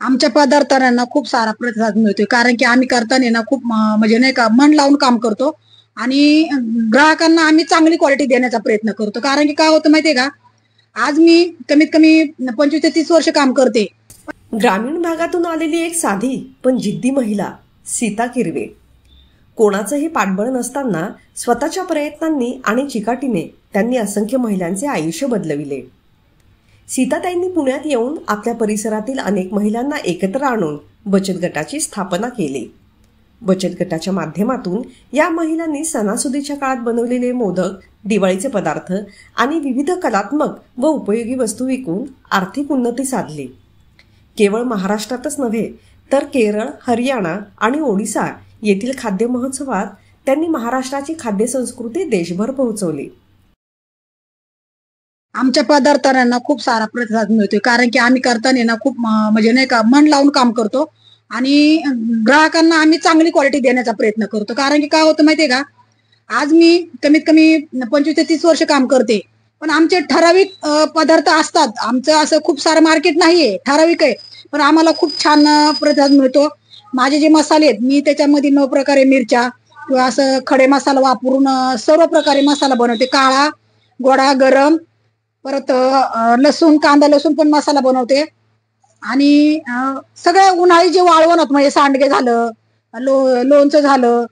आमच्या पदार्थांना खूप सारा प्रतिसाद मिळतोय, कारण की आम्ही करताना ना खूप म्हणजे नाही का मन लावून काम करतो आणि ग्राहकांना आम्ही चांगली क्वालिटी देण्याचा प्रयत्न करतो. कारण की काय होतं माहितीये का, आज मी कमीत कमी 25 ते 30 वर्ष काम करते. ग्रामीण भागातून आलेली एक साधी पण जिद्दी महिला सीता किरवे. कोणाचंही पाठबळ नसताना स्वतःच्या प्रयत्नांनी आणि चिकाटीने त्यांनी असंख्य महिलांचे आयुष्य बदलविले. सीताताईंनी पुण्यात येऊन आपल्या परिसरातील अनेक महिलांना एकत्र आणून बचत गटाची स्थापना केली. बचत गटाच्या माध्यमातून या महिलांनी सणासुदीच्या काळात बनवलेले मोदक, दिवाळीचे पदार्थ आणि विविध कलात्मक व उपयोगी वस्तू विकून आर्थिक उन्नती साधली. केवळ महाराष्ट्रातच नव्हे तर केरळ, हरियाणा आणि ओडिशा येथील खाद्य महोत्सवात त्यांनी महाराष्ट्राची खाद्य संस्कृती देशभर पोहोचवली. आमच्या पदार्थांना खूप सारा प्रतिसाद मिळतोय, कारण की आम्ही करताना ना खूप म्हणजे नाही का मन लावून काम करतो आणि ग्राहकांना आम्ही चांगली क्वालिटी देण्याचा प्रयत्न करतो. कारण की काय होतं माहितीये का, आज मी कमीत कमी 25 ते 30 वर्ष काम करते, पण आमचे ठराविक पदार्थ असतात. आमचं असं खूप सारं मार्केट नाहीये, ठराविक आहे, पण आम्हाला खूप छान प्रतिसाद मिळतो. माझे जे मसाले आहेत, मी त्याच्यामध्ये 9 प्रकारे मिरच्या किंवा असं खडे मसाला वापरून सर्व प्रकारे मसाला बनवते. काळा, गोडा, गरम, परत लसूण, कांदा लसूण पण मसाला बनवते. आणि सगळ्या उन्हाळी जे वाळवण होत म्हणजे सांडगे झालं, लोणचं झालं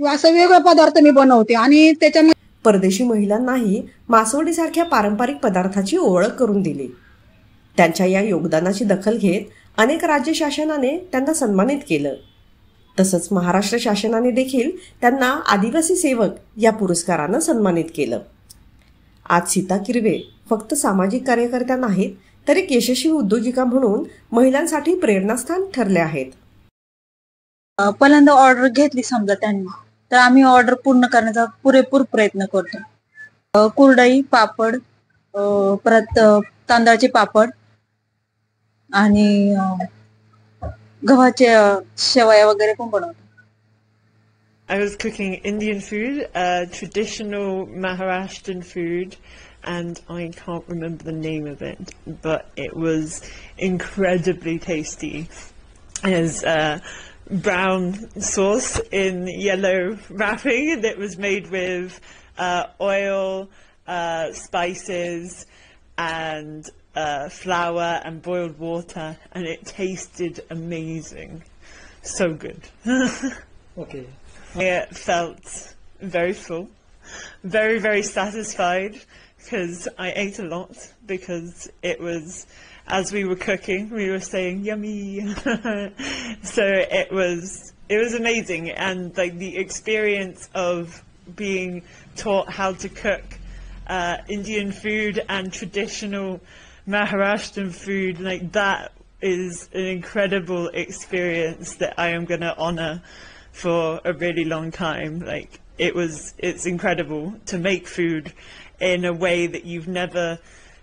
किंवा असं वेगळे पदार्थ मी बनवते. आणि त्याच्यामध्ये परदेशी महिलांनाही मासवडीसारख्या पारंपरिक पदार्थाची ओळख करून दिली. त्यांच्या या योगदानाची दखल घेत अनेक राज्य शासनाने त्यांना सन्मानित केलं. तसंच महाराष्ट्र शासनाने देखील त्यांना आदिवासी सेवक या पुरस्कारानं सन्मानित केलं. आज सीता किरवे फक्त सामाजिक कार्यकर्त्या नाहीत, तर एक यशस्वी उद्योजिका म्हणून महिलांसाठी प्रेरणास्थान ठरले आहेत. पहिल्यांदा ऑर्डर घेतली समजा त्यांनी, तर आम्ही ऑर्डर पूर्ण करण्याचा पुरेपूर प्रयत्न करतो. कुरडई, पापड, परत तांदळाचे पापड आणि गव्हाचे शेवया वगैरे पण बनवतो. I was cooking Indian food, traditional Maharashtrian food, and I can't remember the name of it, but it was incredibly tasty. There's brown sauce in yellow wrapping that was made with oil, spices, and flour and boiled water, and it tasted amazing. So good. Okay. I felt very full, very, very satisfied, because I ate a lot, because it was, as we were cooking, we were saying yummy. So it was amazing, and like the experience of being taught how to cook Indian food and traditional Maharashtrian food, like that is an incredible experience that I am going to honor for a really long time. Like it's incredible to make food in a way that you've never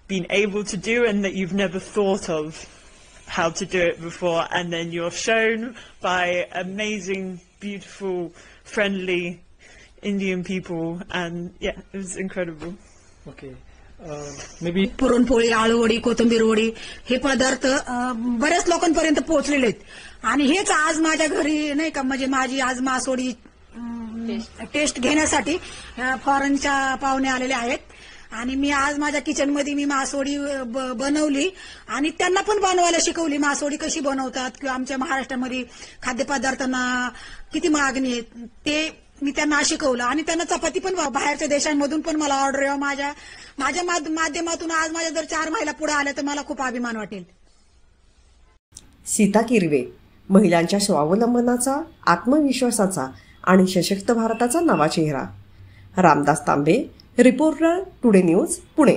been able to do and that you've never thought of how to do it before, and then you're shown by amazing, beautiful, friendly Indian people, and yeah, it was incredible. Okay. Maybe puran poli, आळूवडी, कोथिंबीर वडी हे पदार्थ बऱ्याच लोकांपर्यंत पोहोचलेले आहेत. आणि हेच आज माझ्या घरी नाही का, म्हणजे माझी आज मासवडी टेस्ट घेण्यासाठी फॉरेनच्या पाहुणे आलेले आहेत. आणि मी आज माझ्या किचन मध्ये मी मासवडी बनवली आणि त्यांना पण बनवायला शिकवली. मासवडी कशी बनवतात किंवा आमच्या महाराष्ट्रामध्ये खाद्यपदार्थांना किती मागणी आहे ते मी त्यांना शिकवलं. आणि त्यांना चपाती पण बाहेरच्या देशांमधून पण मला ऑर्डर यावं. माझ्या माध्यमातून आज माझ्या जर 4 महिला पुढे आल्या तर मला खूप अभिमान वाटेल. सीता किरवे महिलांच्या स्वावलंबनाचा, आत्मविश्वासाचा आणि सशक्त भारताचा नवा चेहरा. रामदास तांबे, रिपोर्टर, टुडे न्यूज, पुणे.